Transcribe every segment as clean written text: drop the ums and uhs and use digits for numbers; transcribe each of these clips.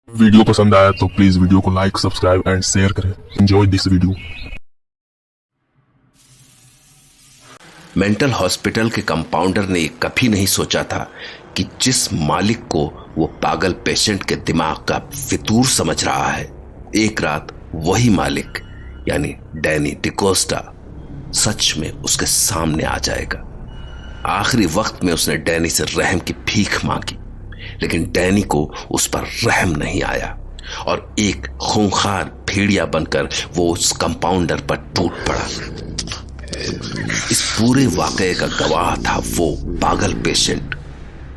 Video पसंद आया तो प्लीज वीडियो को लाइक, सब्सक्राइब एंड शेयर करें। Enjoy this video. Mental hospital के कंपाउंडर ने कभी नहीं सोचा था कि जिस मालिक को वो पागल पेशेंट के दिमाग का फितूर समझ रहा है, एक रात वही मालिक यानी डैनी डिकोस्टा सच में उसके सामने आ जाएगा। आखिरी वक्त में उसने डैनी से रहम की भीख मांगी, लेकिन डैनी को उस पर रहम नहीं आया और एक खूंखार भेड़िया बनकर वो उस कंपाउंडर पर टूट पड़ा। इस पूरे वाकये का गवाह था वो पागल पेशेंट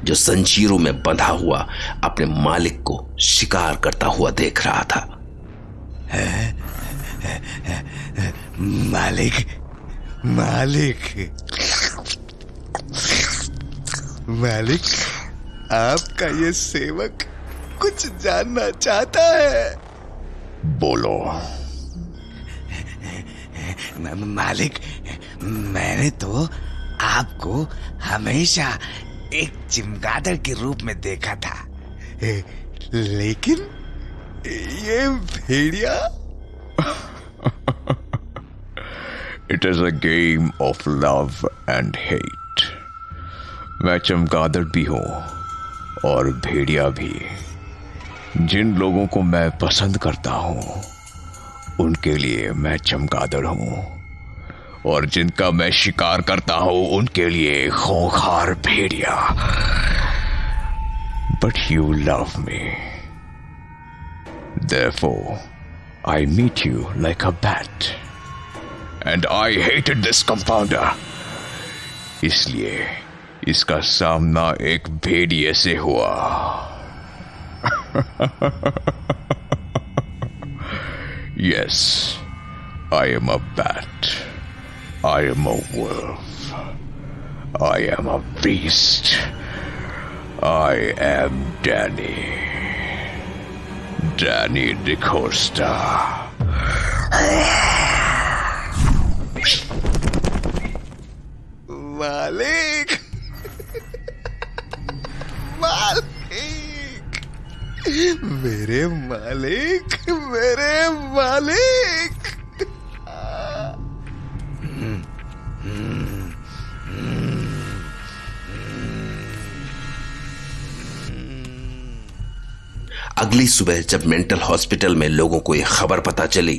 जो जंजीरों में बंधा हुआ अपने मालिक को शिकार करता हुआ देख रहा था। मालिक मालिक मालिक, आपका ये सेवक कुछ जानना चाहता है। बोलो। मालिक, मैंने तो आपको हमेशा एक चमगादड़ के रूप में देखा था, लेकिन ये भेड़िया। It is a game of love and hate. मैं चमगादड़ भी हूं और भेड़िया भी। जिन लोगों को मैं पसंद करता हूं उनके लिए मैं चमगादड़ हूं, और जिनका मैं शिकार करता हूं उनके लिए खूंखार भेड़िया। But you love me, therefore I meet you like a bat, and I hated this compounder. इसलिए इसका सामना एक भेड़िए से हुआ। Yes, I am a bat. I am a wolf. I am a beast. I am Danny. Danny DeCosta. मालिक मालिक, मेरे मालिक, मेरे मालिक। अगली सुबह जब मेंटल हॉस्पिटल में लोगों को यह खबर पता चली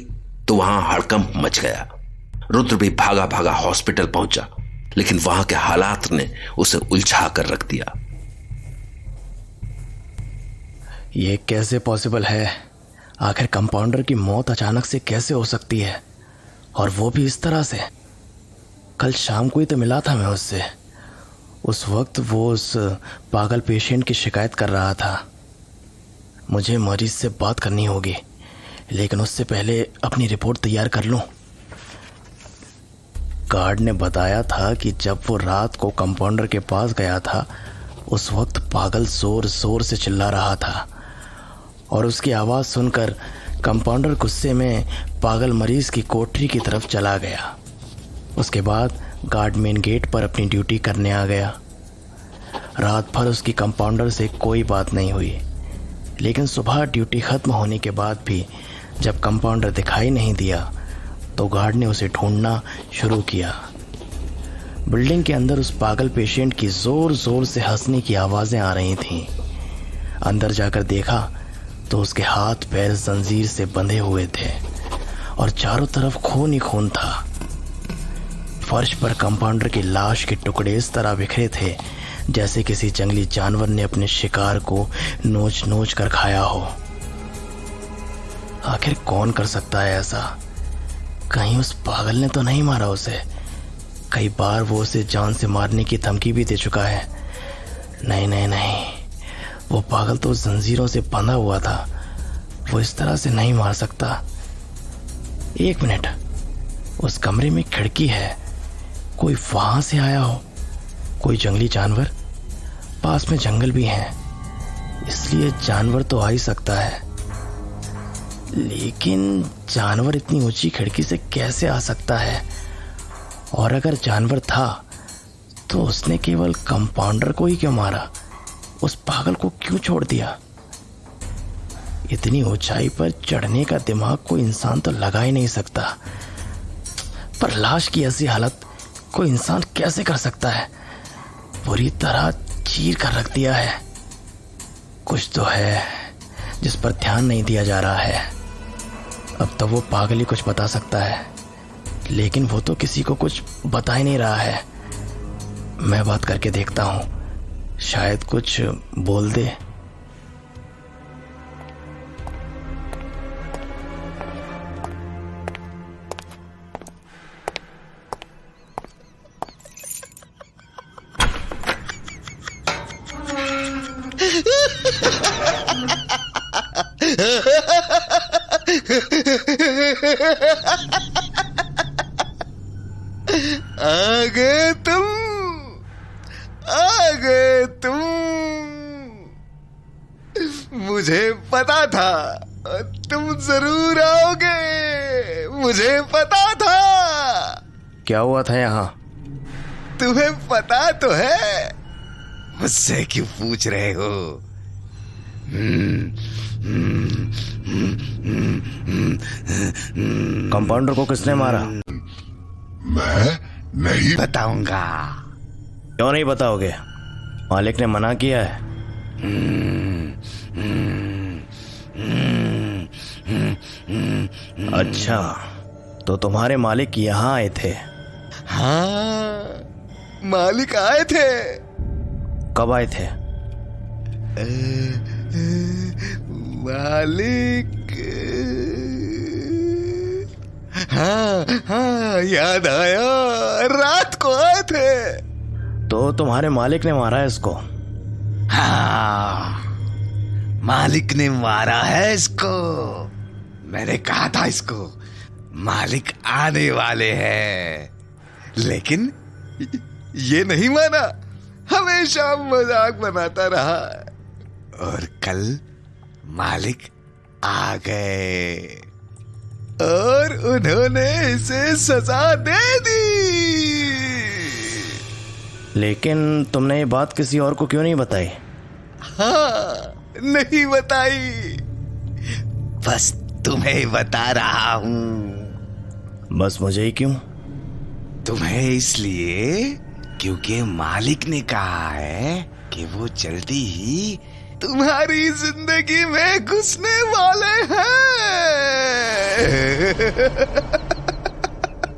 तो वहां हड़कंप मच गया। रुद्र भी भागा भागा हॉस्पिटल पहुंचा, लेकिन वहां के हालात ने उसे उलझा कर रख दिया। ये कैसे पॉसिबल है? आखिर कंपाउंडर की मौत अचानक से कैसे हो सकती है, और वो भी इस तरह से? कल शाम को ही तो मिला था मैं उससे। उस वक्त वो उस पागल पेशेंट की शिकायत कर रहा था। मुझे मरीज से बात करनी होगी, लेकिन उससे पहले अपनी रिपोर्ट तैयार कर लूं। गार्ड ने बताया था कि जब वो रात को कंपाउंडर के पास गया था, उस वक्त पागल जोर जोर से चिल्ला रहा था, और उसकी आवाज़ सुनकर कंपाउंडर गुस्से में पागल मरीज की कोठरी की तरफ चला गया। उसके बाद गार्ड मेन गेट पर अपनी ड्यूटी करने आ गया। रात भर उसकी कंपाउंडर से कोई बात नहीं हुई, लेकिन सुबह ड्यूटी ख़त्म होने के बाद भी जब कंपाउंडर दिखाई नहीं दिया तो गार्ड ने उसे ढूंढना शुरू किया। बिल्डिंग के अंदर उस पागल पेशेंट की ज़ोर ज़ोर से हंसने की आवाज़ें आ रही थीं। अंदर जाकर देखा तो उसके हाथ पैर जंजीर से बंधे हुए थे और चारों तरफ खून ही खून था। फर्श पर कंपाउंडर की लाश के टुकड़े इस तरह बिखरे थे जैसे किसी जंगली जानवर ने अपने शिकार को नोच नोच कर खाया हो। आखिर कौन कर सकता है ऐसा? कहीं उस पागल ने तो नहीं मारा उसे? कई बार वो उसे जान से मारने की धमकी भी दे चुका है। नहीं नहीं नहीं, वो पागल तो जंजीरों से बंधा हुआ था, वो इस तरह से नहीं मार सकता। एक मिनट, उस कमरे में खिड़की है, कोई वहां से आया हो? कोई जंगली जानवर? पास में जंगल भी है, इसलिए जानवर तो आ ही सकता है। लेकिन जानवर इतनी ऊंची खिड़की से कैसे आ सकता है? और अगर जानवर था तो उसने केवल कंपाउंडर को ही क्यों मारा? उस पागल को क्यों छोड़ दिया? इतनी ऊंचाई पर चढ़ने का दिमाग कोई इंसान तो लगा ही नहीं सकता, पर लाश की ऐसी हालत कोई इंसान कैसे कर सकता है? पूरी तरह चीर कर रख दिया है। कुछ तो है जिस पर ध्यान नहीं दिया जा रहा है। अब तो वो पागल ही कुछ बता सकता है, लेकिन वो तो किसी को कुछ बता ही नहीं रहा है। मैं बात करके देखता हूँ, शायद कुछ बोल दे। आ गए तुम, आ गए तुम। मुझे पता था तुम जरूर आओगे, मुझे पता था। क्या हुआ था यहाँ? तुम्हें पता तो है, मुझसे क्यों पूछ रहे हो? कंपाउंडर को किसने मारा? मैं नहीं बताऊंगा। क्यों नहीं बताओगे? मालिक ने मना किया है। अच्छा, तो तुम्हारे मालिक यहाँ आए थे? हाँ, मालिक आए थे। कब आए थे? मालिक, हाँ हाँ, याद आया, रात को आए थे। तो तुम्हारे मालिक ने मारा है इसको? हाँ, मालिक ने मारा है इसको। मैंने कहा था इसको मालिक आने वाले हैं, लेकिन ये नहीं माना, हमेशा मजाक बनाता रहा। और कल मालिक आ गए और उन्होंने इसे सजा दे दी। लेकिन तुमने ये बात किसी और को क्यों नहीं बताई? हाँ, नहीं बताई, बस तुम्हें बता रहा हूं। बस मुझे ही क्यों? तुम्हें इसलिए क्योंकि मालिक ने कहा है कि वो जल्दी ही तुम्हारी जिंदगी में घुसने वाले हैं।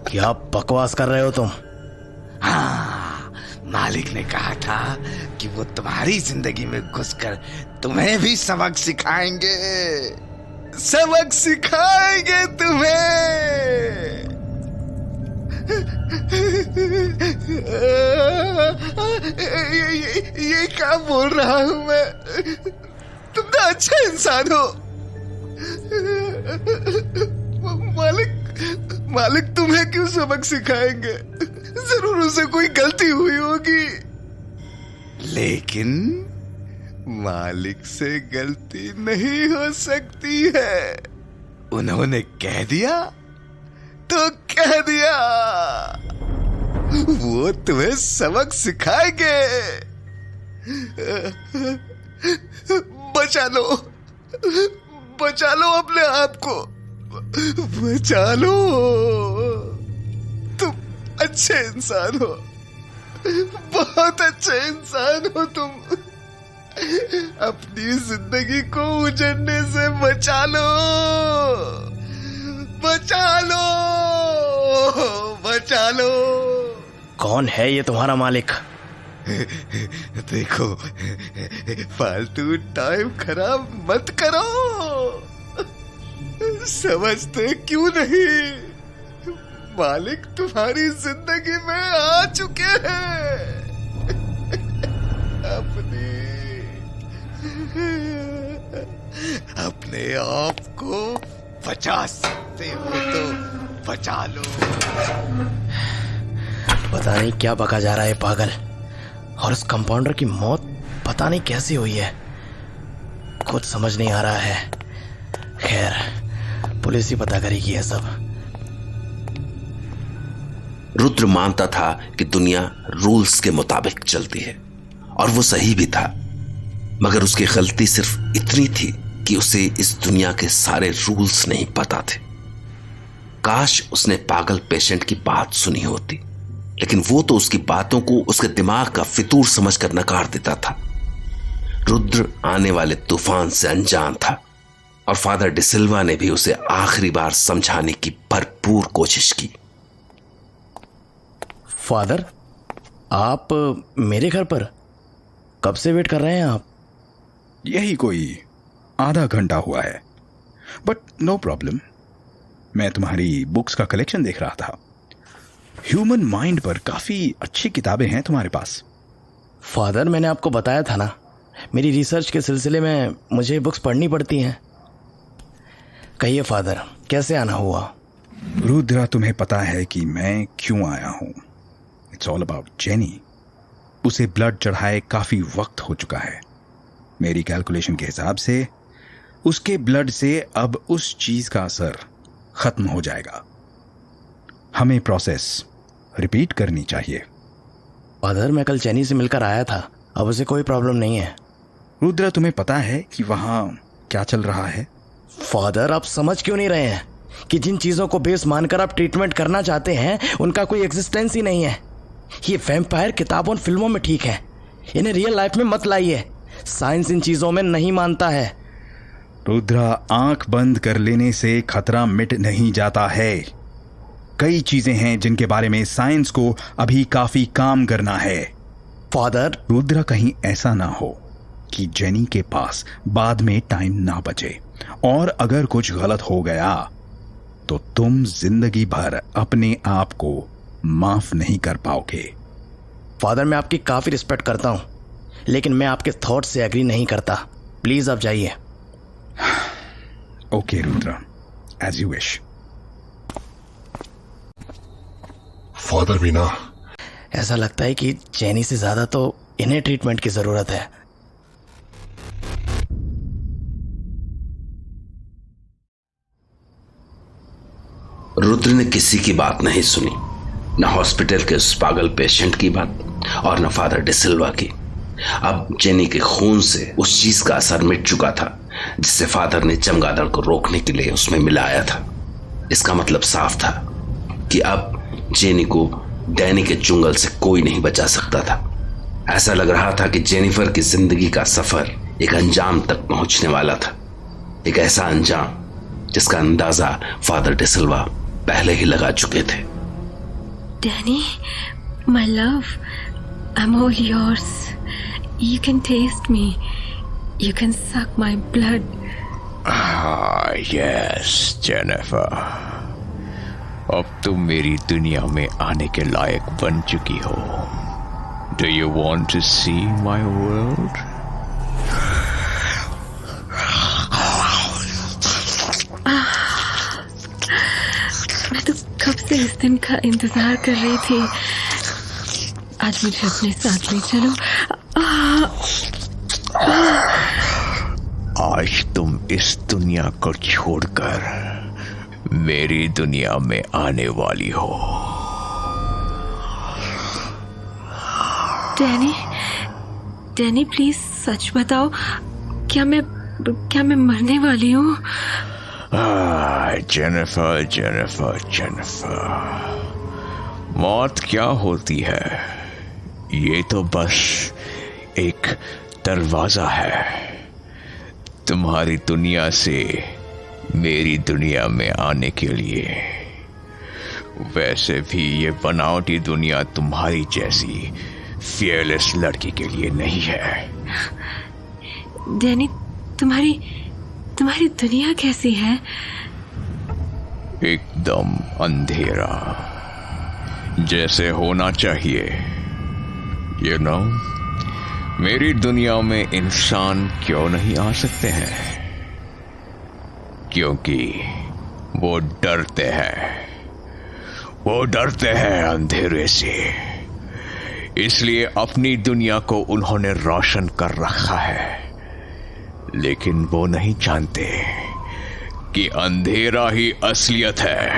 क्या बकवास कर रहे हो तुम? हाँ, मालिक ने कहा था कि वो तुम्हारी जिंदगी में घुसकर तुम्हें भी सबक सिखाएंगे, सबक सिखाएंगे तुम्हें। ये क्या बोल रहा हूं मैं? तुम तो अच्छा इंसान हो। मालिक तुम्हें क्यों सबक सिखाएंगे? जरूर उसे कोई गलती हुई होगी, लेकिन मालिक से गलती नहीं हो सकती है। उन्होंने कह दिया तो कह दिया, वो तुम्हें सबक सिखाएंगे। बचा लो, बचा लो अपने आप को, बचा लो। तुम अच्छे इंसान हो, बहुत अच्छे इंसान हो तुम। अपनी जिंदगी को उजड़ने से बचा लो, बचा लो, बचा लो। कौन है ये तुम्हारा मालिक? देखो, फालतू टाइम खराब मत करो। समझते क्यों नहीं? मालिक तुम्हारी जिंदगी में आ चुके हैं। अपने आप को बचा सकते हो तो बचा लो। पता नहीं क्या बका जा रहा है पागल। और उस कंपाउंडर की मौत पता नहीं कैसी हुई है, कुछ समझ नहीं आ रहा है। खैर, पुलिस ही पता करेगी ये सब। रुद्र मानता था कि दुनिया रूल्स के मुताबिक चलती है, और वो सही भी था, मगर उसकी गलती सिर्फ इतनी थी कि उसे इस दुनिया के सारे रूल्स नहीं पता थे। काश उसने पागल पेशेंट की बात सुनी होती, लेकिन वो तो उसकी बातों को उसके दिमाग का फितूर समझकर नकार देता था। रुद्र आने वाले तूफान से अनजान था और फादर डिसिल्वा ने भी उसे आखिरी बार समझाने की भरपूर कोशिश की। फादर, आप मेरे घर पर कब से वेट कर रहे हैं आप? यही कोई आधा घंटा हुआ है, बट नो प्रॉब्लम। मैं तुम्हारी बुक्स का कलेक्शन देख रहा था। ह्यूमन माइंड पर काफी अच्छी किताबें हैं तुम्हारे पास। फादर, मैंने आपको बताया था ना, मेरी रिसर्च के सिलसिले में मुझे बुक्स पढ़नी पड़ती हैं। कहिए फादर, कैसे आना हुआ? रुद्रा, तुम्हें पता है कि मैं क्यों आया हूं? It's all about jenny. उसे ब्लड चढ़ाए काफी वक्त हो चुका है। मेरी कैलकुलेशन के हिसाब से उसके ब्लड से अब उस चीज का असर खत्म हो जाएगा। हमें प्रोसेस रिपीट करनी चाहिए। फादर, मैं कल जेनी से मिलकर आया था, अब उसे कोई प्रॉब्लम नहीं है। रुद्रा, तुम्हें पता है कि वहां क्या चल रहा है? फादर, आप समझ क्यों नहीं रहे हैं कि जिन चीजों को बेस मानकर आप ट्रीटमेंट करना चाहते हैं उनका कोई एग्जिस्टेंस ही नहीं है। ये वैम्पायर किताबों और फिल्मों में ठीक है, इन्हें रियल लाइफ में मत लाइए। साइंस इन चीजों में नहीं मानता है। रुद्रा, आंख बंद कर लेने से खतरा मिट नहीं जाता है। कई चीजें हैं जिनके बारे में साइंस को अभी काफी काम करना है। फादर, रुद्रा, कहीं ऐसा ना हो कि जेनी के पास बाद में टाइम ना बचे, और अगर कुछ गलत हो गया तो तुम जिंदगी भर अपने आप को माफ नहीं कर पाओगे। फादर, मैं आपकी काफी रिस्पेक्ट करता हूं, लेकिन मैं आपके थॉट से एग्री नहीं करता। प्लीज आप जाइए। Okay Rudra, as you wish. Father Veena, ऐसा लगता है कि जेनी से ज्यादा तो इन्हें ट्रीटमेंट की जरूरत है। रुद्र ने किसी की बात नहीं सुनी, न हॉस्पिटल के उस पागल पेशेंट की बात और न फादर डिसिल्वा की। अब जेनी के खून से उस चीज का असर मिट चुका था जिससे फादर ने चमगादड़ को रोकने के लिए उसमें मिलाया था। इसका मतलब साफ था कि अब जेनी को डैनी के चुंगल से कोई नहीं बचा सकता था। ऐसा लग रहा था कि जेनिफर की जिंदगी का सफर एक अंजाम तक पहुंचने वाला था, एक ऐसा अंजाम जिसका अंदाजा फादर डिसिल्वा पहले ही लगा चुके थे। Danny, my love, I'm all yours. You can taste me. You can suck my blood. Yes Jennifer, अब तुम मेरी दुनिया में आने के लायक बन चुकी हो। Do you want to see my world? मैं तो कब से इस दिन का इंतजार कर रही थी। आज मुझे अपने साथ ले चलो। आज तुम इस दुनिया को छोड़कर मेरी दुनिया में आने वाली हो। डैनी प्लीज सच बताओ, क्या मैं मरने वाली हूँ? जेनिफर जेनिफर जेनिफर, मौत क्या होती है? ये तो बस एक दरवाजा है तुम्हारी दुनिया से मेरी दुनिया में आने के लिए। वैसे भी ये बनावटी दुनिया तुम्हारी जैसी फियरलेस लड़की के लिए नहीं है। डैनी, तुम्हारी दुनिया कैसी है? एकदम अंधेरा, जैसे होना चाहिए। यू नो, मेरी दुनिया में इंसान क्यों नहीं आ सकते हैं? क्योंकि वो डरते हैं अंधेरे से। इसलिए अपनी दुनिया को उन्होंने रोशन कर रखा है, लेकिन वो नहीं जानते कि अंधेरा ही असलियत है,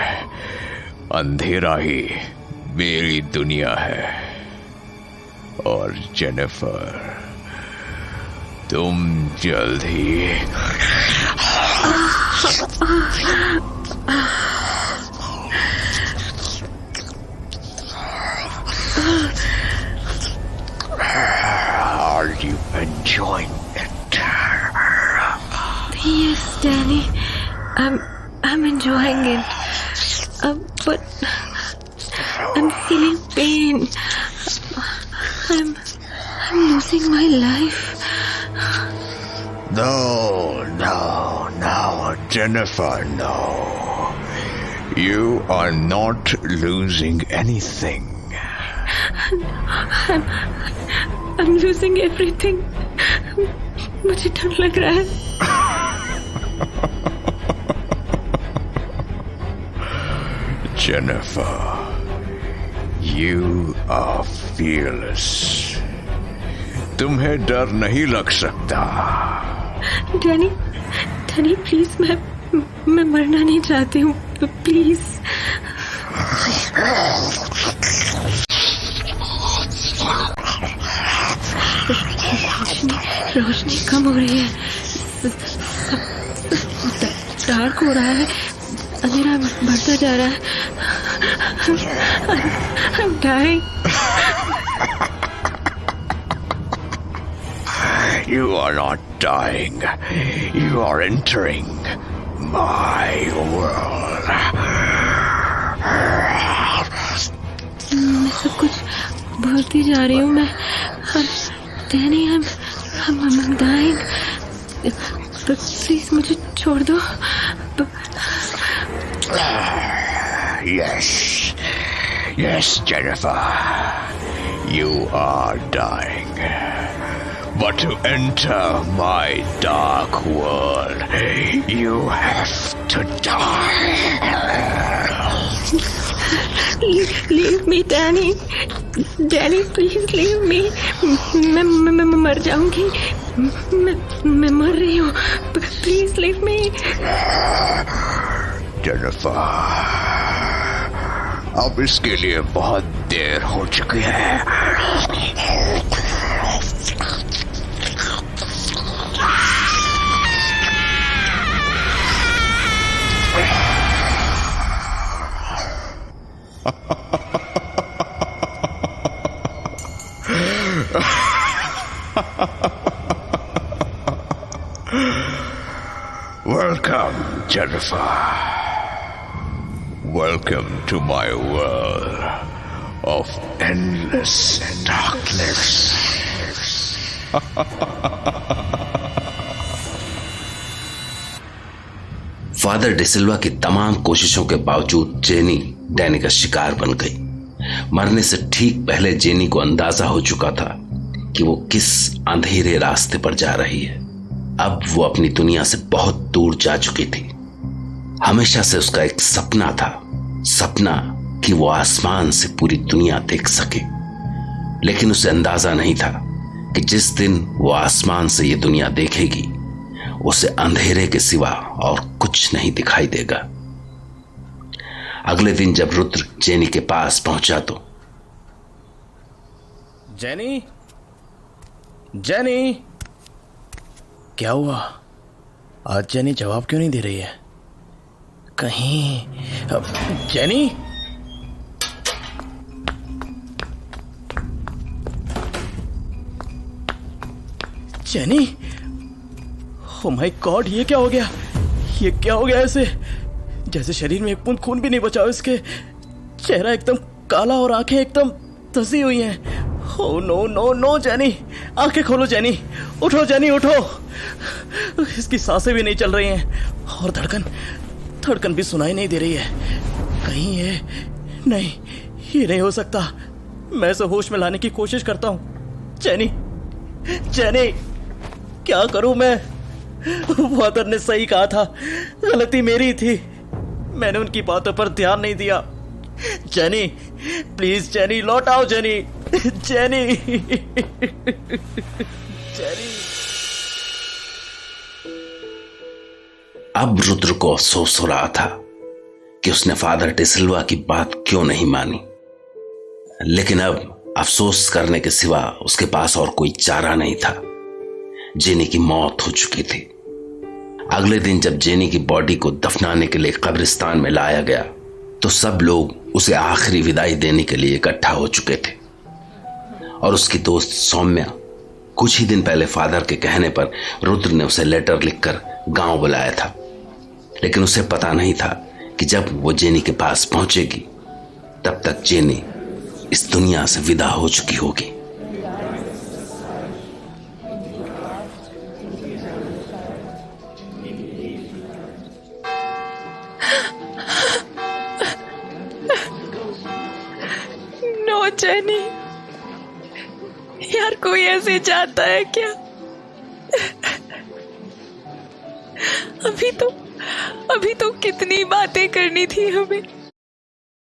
अंधेरा ही मेरी दुनिया है। और जेनिफर, तुम जल्द ही Are you enjoying it? Yes, Danny. I'm enjoying it. But I'm feeling pain. I'm losing my life. No, Jennifer, no. You are not losing anything. I'm losing everything. मुझे डर लग रहा है. Jennifer, you are fearless. तुम्हें डर नहीं लग सकता. डैनी प्लीज, मैं मरना नहीं चाहती हूँ. प्लीज. रोशनी कम हो रही है. डार्क हो रहा है. अंधेरा बढ़ता जा रहा है. I'm dying. You are not dying. You are entering my world. मैं सब कुछ भूलती जा रही हूँ. मैं डैनी, I'm dying. प्लीज मुझे छोड़ दो. Yes, Jennifer. You are dying. But to enter my dark world, you have to die. Leave me, Danny. Danny, please leave me. मैं मर जाऊंगी. मैं मर रही हूँ. Please leave me. Jennifer, अब इसके लिए बहुत देर हो चुकी है. Welcome, Jennifer. Welcome to my world of endless darkness. Father D'Silva की तमाम कोशिशों के बावजूद जेनी डैनी का शिकार बन गई. मरने से ठीक पहले जेनी को अंदाजा हो चुका था कि वो किस अंधेरे रास्ते पर जा रही है. अब वो अपनी दुनिया से बहुत दूर जा चुकी थी. हमेशा से उसका एक सपना था, सपना कि वो आसमान से पूरी दुनिया देख सके. लेकिन उसे अंदाजा नहीं था कि जिस दिन वो आसमान से ये दुनिया देखेगी उसे अंधेरे के सिवा और कुछ नहीं दिखाई देगा. अगले दिन जब रुद्र जेनी के पास पहुंचा तो जेनी, क्या हुआ? आज जेनी जवाब क्यों नहीं दे रही है? कहीं jenny? Jenny, oh my God, ये क्या हो गया? ये क्या हो गया? ऐसे जैसे शरीर में एक बूंद खून भी नहीं बचा हो. इसके चेहरा एकदम काला और आंखें एकदम धसी हुई हैं. Oh no no no Jenny, आंखें खोलो जेनी. उठो जेनी, उठो. इसकी सांसें भी नहीं चल रही हैं और धड़कन भी सुनाई नहीं दे रही है. कहीं ये नहीं, ये नहीं हो सकता. मैं इसे होश में लाने की कोशिश करता हूँ. जेनी, क्या करूं मैं? फादर ने सही कहा था, गलती मेरी थी. मैंने उनकी बातों पर ध्यान नहीं दिया. जेनी, प्लीज जेनी, लौट आओ जेनी. जेनी. अब रुद्र को अफसोस हो रहा था कि उसने फादर डिसिल्वा की बात क्यों नहीं मानी. लेकिन अब अफसोस करने के सिवा उसके पास और कोई चारा नहीं था. जेनी की मौत हो चुकी थी। अगले दिन जब जेनी की बॉडी को दफनाने के लिए कब्रिस्तान में लाया गया तो सब लोग उसे आखिरी विदाई देने के लिए इकट्ठा हो चुके थे और उसकी दोस्त सौम्या कुछ ही दिन पहले फादर के कहने पर रुद्र ने उसे लेटर लिखकर गांव बुलाया था, लेकिन उसे पता नहीं था कि जब वो जेनी के पास पहुंचेगी तब तक जेनी इस दुनिया से विदा हो चुकी होगी। नो जेनी, यार कोई ऐसे चाहता है क्या? अभी तो कितनी बातें करनी थी हमें।